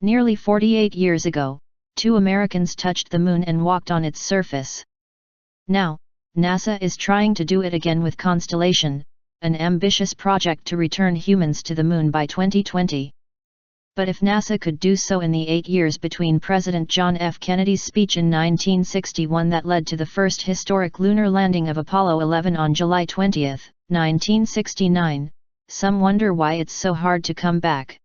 Nearly 48 years ago, 2 Americans touched the moon and walked on its surface. Now, NASA is trying to do it again with Constellation, an ambitious project to return humans to the moon by 2020. But if NASA could do so in the 8 years between President John F. Kennedy's speech in 1961 that led to the first historic lunar landing of Apollo 11 on July 20, 1969, some wonder why it's so hard to come back.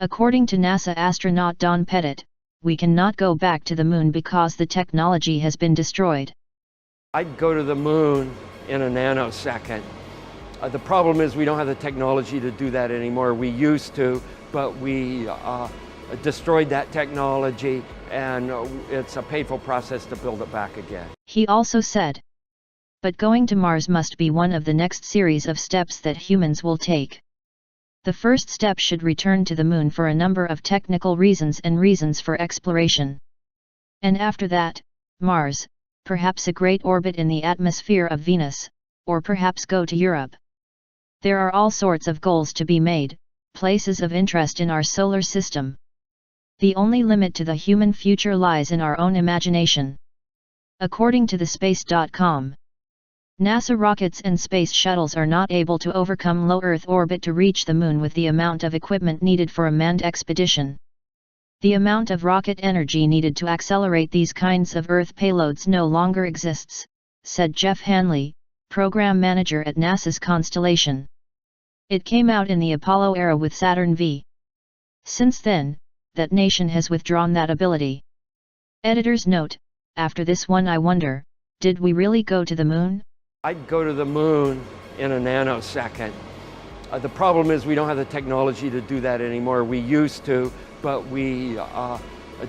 According to NASA astronaut Don Pettit, we cannot go back to the moon because the technology has been destroyed. I'd go to the moon in a nanosecond. The problem is we don't have the technology to do that anymore. We used to, but we destroyed that technology, and it's a painful process to build it back again. He also said, but going to Mars must be one of the next series of steps that humans will take. The first step should return to the moon for a number of technical reasons and reasons for exploration. And after that, Mars, perhaps a great orbit in the atmosphere of Venus, or perhaps go to Europe. There are all sorts of goals to be made, places of interest in our solar system. The only limit to the human future lies in our own imagination. According to thespace.com, NASA rockets and space shuttles are not able to overcome low Earth orbit to reach the moon with the amount of equipment needed for a manned expedition. The amount of rocket energy needed to accelerate these kinds of Earth payloads no longer exists, said Jeff Hanley, program manager at NASA's Constellation. It came out in the Apollo era with Saturn V. Since then, that nation has withdrawn that ability. Editor's note: after this one I wonder, did we really go to the moon? I'd go to the moon in a nanosecond. The problem is we don't have the technology to do that anymore. We used to, but we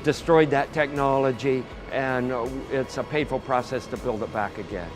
destroyed that technology, and it's a painful process to build it back again.